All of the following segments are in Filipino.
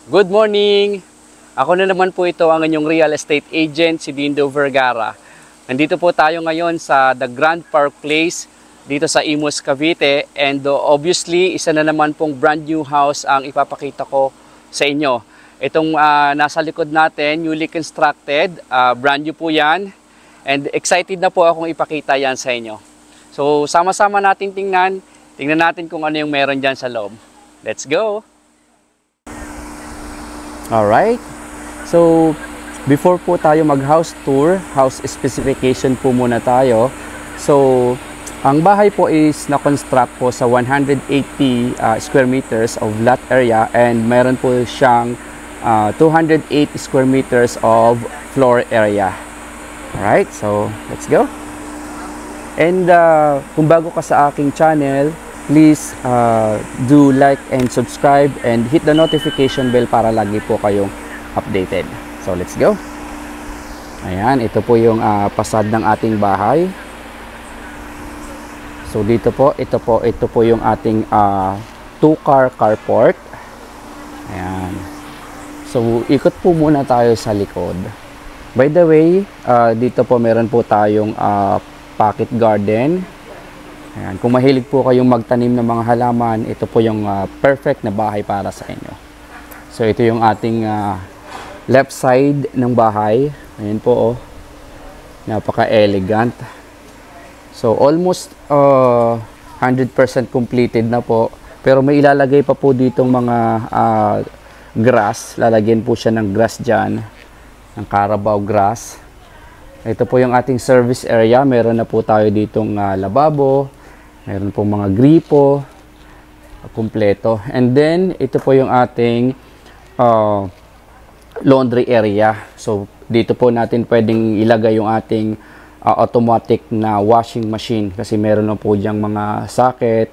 Good morning! Ako na naman po ito ang inyong real estate agent, si Dindo Vergara. Nandito po tayo ngayon sa The Grand Park Place dito sa Imus, Cavite. And obviously, isa na naman pong brand new house ang ipapakita ko sa inyo. Itong nasa likod natin, newly constructed, brand new po yan. And excited na po akong ipakita yan sa inyo. So sama-sama natin tingnan natin kung ano yung meron dyan sa loob. Let's go! Alright, so before po tayo mag-house tour, house specification po muna tayo. So, ang bahay po is na-construct po sa 180 square meters of lot area and meron po siyang 208 square meters of floor area. Alright, so let's go. And kung bago ka sa aking channel, please do like and subscribe and hit the notification bell para lagi po kayong updated. So let's go. Ayan, ito po yung pasad ng ating bahay. So dito po, ito po yung ating 2-car carport. Ayan. So ikot po muna tayo sa likod. By the way, dito po meron po tayong pocket garden. Ayan, kung mahilig po kayong magtanim ng mga halaman, ito po yung perfect na bahay para sa inyo. So ito yung ating left side ng bahay. Ayan po, oh. Napaka-elegant. So almost 100% completed na po. Pero may ilalagay pa po ditong mga grass. Lalagyan po siya ng grass dyan. Ng Carabao grass. Ito po yung ating service area. Meron na po tayo ditong lababo. Meron pong mga gripo, kumpleto. And then, ito po yung ating laundry area. So, dito po natin pwedeng ilagay yung ating automatic na washing machine. Kasi meron na po diyang mga socket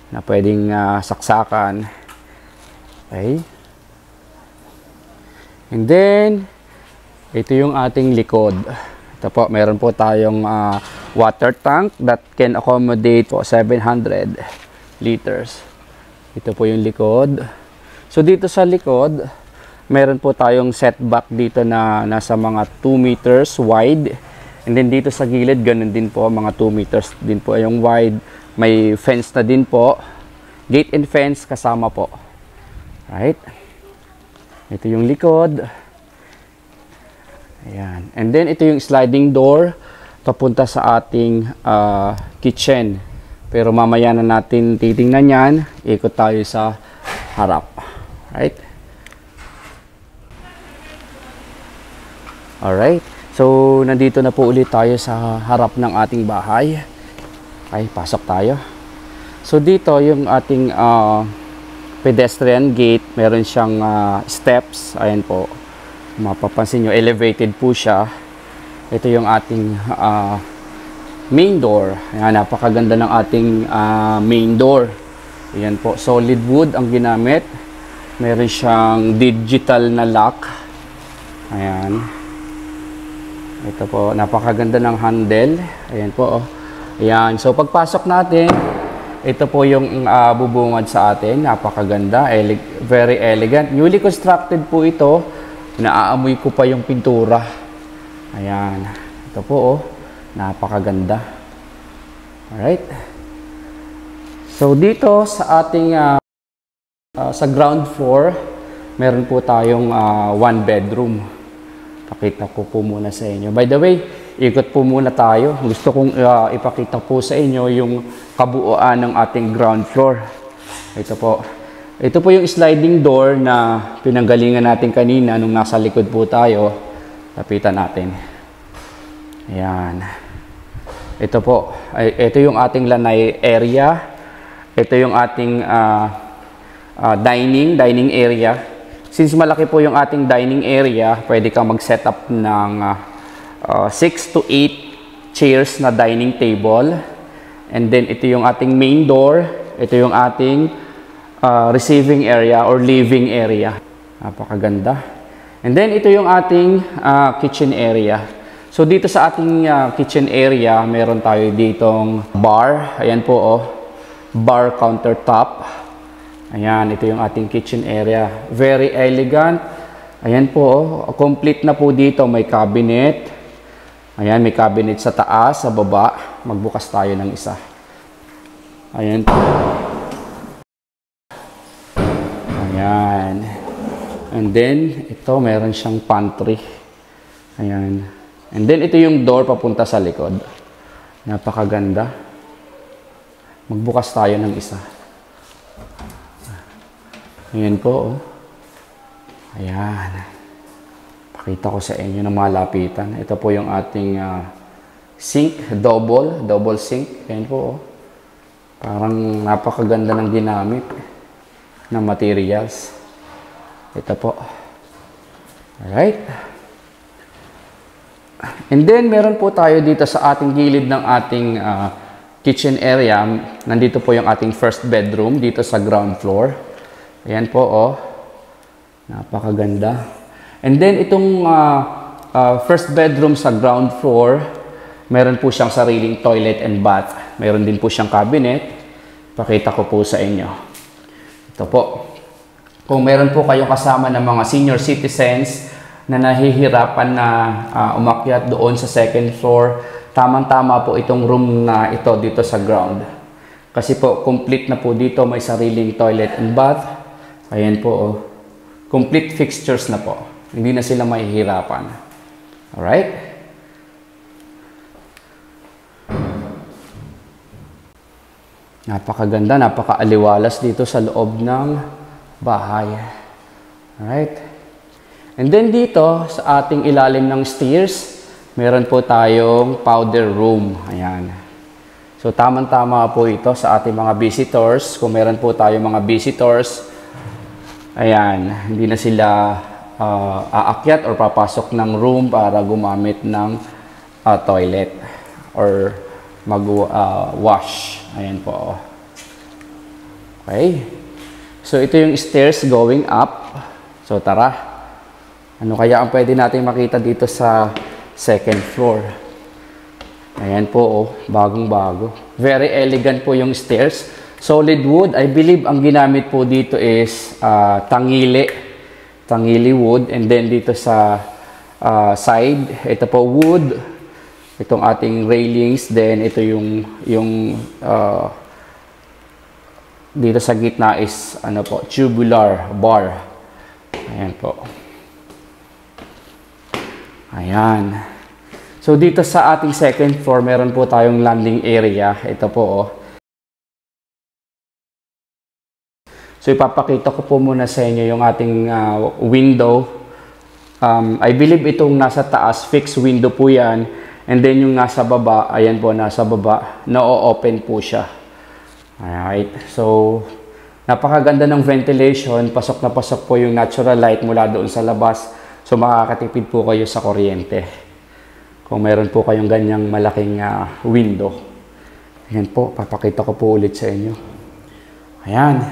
na pwedeng saksakan. Okay. And then, ito yung ating likod. Ito po, meron po tayong water tank that can accommodate po 700 liters. Ito po yung likod. So dito sa likod, meron po tayong setback dito na nasa mga 2 meters wide. And then dito sa gilid, ganun din po, mga 2 meters din po yung wide. May fence na din po. Gate and fence kasama po. Right? Ito yung likod. Ayan. And then, ito yung sliding door papunta sa ating kitchen. Pero mamaya na natin titingnan yan. Ikot tayo sa harap. Right? Alright. So, nandito na po ulit tayo sa harap ng ating bahay. Okay, pasok tayo. So, dito yung ating pedestrian gate. Meron siyang steps. Ayan po. Mapapansin nyo, elevated po siya. Ito yung ating main door. Ayan, napakaganda ng ating main door. Ayan po, solid wood ang ginamit. Meron siyang digital na lock. Ayan. Ito po, napakaganda ng handle. Ayan po, oh. Ayan, so pagpasok natin, ito po yung bubungad sa atin. Napakaganda, very elegant. Newly constructed po ito. Naaamoy ko pa yung pintura. Ayan. Ito po, oh. Napakaganda. Alright. So, dito sa ating sa ground floor, meron po tayong 1 bedroom. Pakita ko po muna sa inyo. By the way, ikot po muna tayo. Gusto kong ipakita po sa inyo yung kabuuan ng ating ground floor. Ito po. Ito po yung sliding door na pinanggalingan natin kanina nung nasa likod po tayo. Lapitan natin. Ayan. Ito po. Ito yung ating lanay area. Ito yung ating dining area. Since malaki po yung ating dining area, pwede kang mag-set up ng 6 to 8 chairs na dining table. And then ito yung ating main door. Ito yung ating receiving area or living area. Napakaganda. And then, ito yung ating kitchen area. So, dito sa ating kitchen area, meron tayo ditong bar. Ayan po, oh. Bar countertop. Ayan, ito yung ating kitchen area. Very elegant. Ayan po, complete na po dito. May cabinet. Ayan, may cabinet sa taas, sa baba. Magbukas tayo ng isa. Ayan po. Ayan. And then, ito, meron siyang pantry. Ayan. And then, ito yung door papunta sa likod. Napakaganda. Magbukas tayo ng isa. Ayan po, oh. Ayan. Pakita ko sa inyo ng malapitan. Ito po yung ating sink, double sink. Ayan po, oh. Parang napakaganda ng ginamit na materials. Ito po. Alright. And then, meron po tayo dito sa ating gilid ng ating kitchen area. Nandito po yung ating first bedroom dito sa ground floor. Ayan po, oh. Napakaganda. And then, itong first bedroom sa ground floor, meron po siyang sariling toilet and bath. Meron din po siyang cabinet. Pakita ko po sa inyo. Ito po. Kung meron po kayong kasama ng mga senior citizens na nahihirapan na umakyat doon sa second floor, tamang-tama po itong room na ito dito sa ground. Kasi po, complete na po dito. May sariling toilet and bath. Ayan po, oh. Complete fixtures na po. Hindi na sila mahihirapan. Alright? Napakaganda, napakaaliwalas dito sa loob ng bahay. Alright? And then dito, sa ating ilalim ng stairs, meron po tayong powder room. Ayan. So, tamang-tama po ito sa ating mga visitors. Kung meron po tayong mga visitors, ayan, hindi na sila aakyat or papasok ng room para gumamit ng toilet or mag-wash. Ayan po. Okay. So, ito yung stairs going up. So, tara. Ano kaya ang pwede natin makita dito sa second floor? Ayan po, oh. Bagong-bago. Very elegant po yung stairs. Solid wood. I believe ang ginamit po dito is tangili wood. And then dito sa side, ito po wood. Itong ating railings. Then ito yung dito sa gitna is ano po, tubular bar. Ayan po. Ayan. So dito sa ating second floor, meron po tayong landing area. Ito po, oh. So ipapakita ko po muna sa inyo yung ating window. I believe itong nasa taas, fixed window po yan. And then yung nasa baba, ayan po, nasa baba, na-open po siya. Alright, so napakaganda ng ventilation, pasok na pasok po yung natural light mula doon sa labas. So makakatipid po kayo sa kuryente kung meron po kayong ganyang malaking window. Ayan po, papakita ko po ulit sa inyo. Ayan.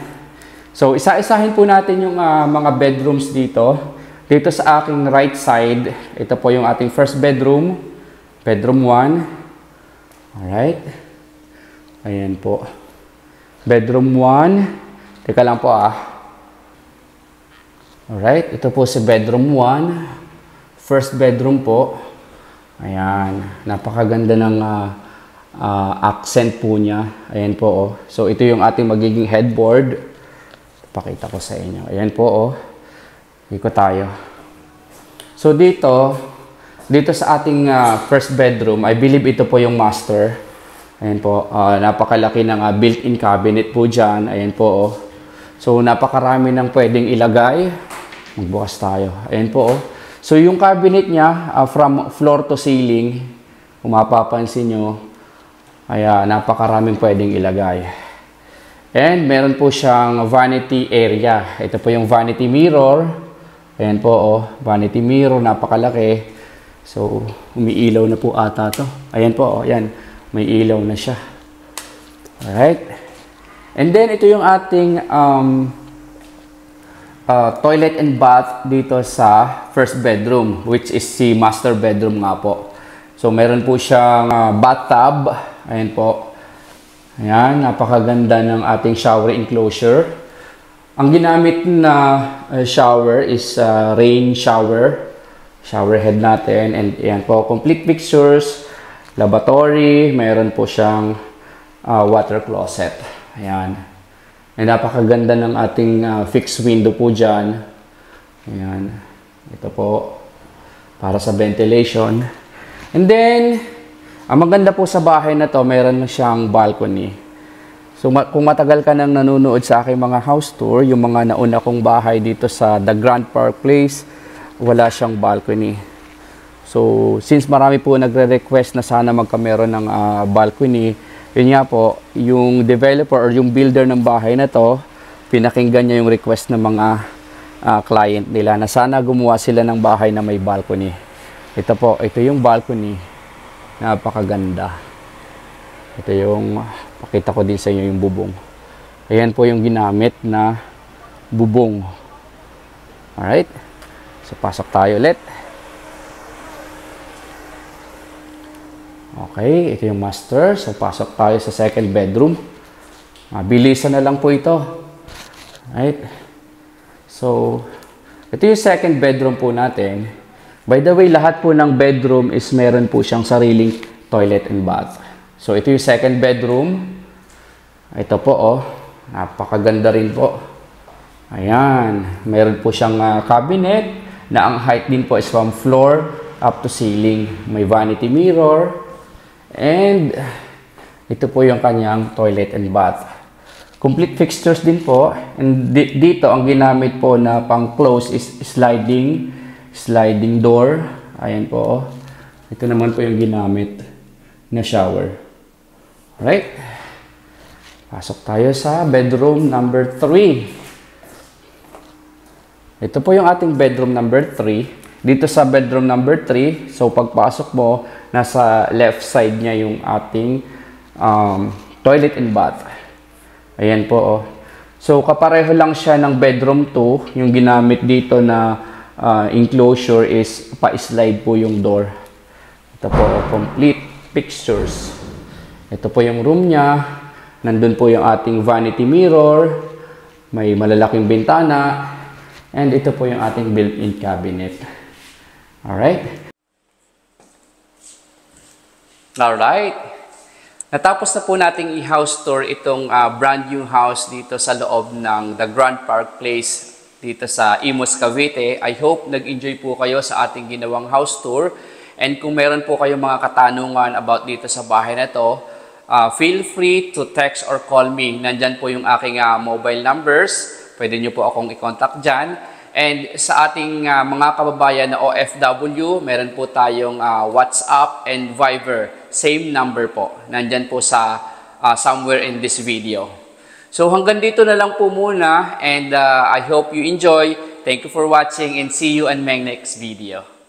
So isa-isahin po natin yung mga bedrooms dito. Dito sa aking right side, ito po yung ating first bedroom, bedroom 1. Alright. Ayan po. Bedroom 1. Teka lang po Alright, ito po si bedroom 1. First bedroom po. Ayan, napakaganda ng accent po niya. Ayan po, oh. So ito yung ating magiging headboard. Pakita ko sa inyo. Ayan po, oh. Ikot tayo. So dito sa ating first bedroom, I believe ito po yung master. Ayan po, napakalaki ng built-in cabinet po dyan. Ayan po, oh. So, napakarami ng pwedeng ilagay. Magbukas tayo. Ayan po, oh. So, yung cabinet niya, from floor to ceiling, kung mapapansin nyo, ay napakaraming pwedeng ilagay. And, meron po siyang vanity area. Ito po yung vanity mirror. Ayan po, oh. Vanity mirror, napakalaki. So, umiilaw na po ata to. Ayan po, oh. Ayan. May ilaw na siya. Alright. And then, ito yung ating toilet and bath dito sa first bedroom, which is si master bedroom nga po. So, meron po siyang bathtub. Ayan po. Ayan, napakaganda ng ating shower enclosure. Ang ginamit na shower is rain shower. Shower head natin. And yan po, complete fixtures, lavatory, mayroon po siyang water closet. Ayan. And napakaganda ng ating fixed window po dyan. Ayan. Ito po, para sa ventilation. And then, ang maganda po sa bahay na to, mayroon siyang balcony. So kung matagal ka nang nanonood sa aking mga house tour, yung mga nauna kong bahay dito sa The Grand Park Place, wala siyang balcony. So since marami po nagre-request na sana magkameron ng balcony, yun nga po, yung developer or yung builder ng bahay na to, pinakinggan niya yung request ng mga client nila na sana gumawa sila ng bahay na may balcony. Ito po, ito yung balcony. Napakaganda. Ito yung, pakita ko din sa inyo yung bubong. Ayan po yung ginamit na bubong. Alright. So, pasok tayo ulit. Okay, ito yung master. So, pasok tayo sa second bedroom. Bilisan na lang po ito. Alright. So, ito yung second bedroom po natin. By the way, lahat po ng bedroom is meron po siyang sariling toilet and bath. So, ito yung second bedroom. Ito po, oh. Napakaganda rin po. Ayan. Meron po siyang cabinet na ang height din po is from floor up to ceiling. May vanity mirror. And, ito po yung kanyang toilet and bath. Complete fixtures din po. And dito, ang ginamit po na pang-close is sliding door. Ayan po, oh. Ito naman po yung ginamit na shower. Alright. Pasok tayo sa bedroom number 3. Ito po yung ating bedroom number 3. Dito sa bedroom number 3, so pagpasok mo, nasa left side niya yung ating toilet and bath. Ayan po, oh. So, kapareho lang siya ng bedroom 2. Yung ginamit dito na enclosure is pa-slide po yung door. Ito po, oh, complete fixtures. Ito po yung room niya. Nandun po yung ating vanity mirror. May malalaking bintana. And ito po yung ating built-in cabinet. Alright. Alright. Natapos na po nating i-house tour itong brand new house dito sa loob ng The Grand Park Place dito sa Imus, Cavite. I hope nag-enjoy po kayo sa ating ginawang house tour. And kung meron po kayong mga katanungan about dito sa bahay na to, feel free to text or call me. Nandyan po yung aking mobile numbers. Pwede nyo po akong i-contact dyan. And sa ating mga kababayan na OFW, meron po tayong WhatsApp and Viber. Same number po. Nandyan po sa somewhere in this video. So hanggang dito na lang po muna. And I hope you enjoy. Thank you for watching and see you in my next video.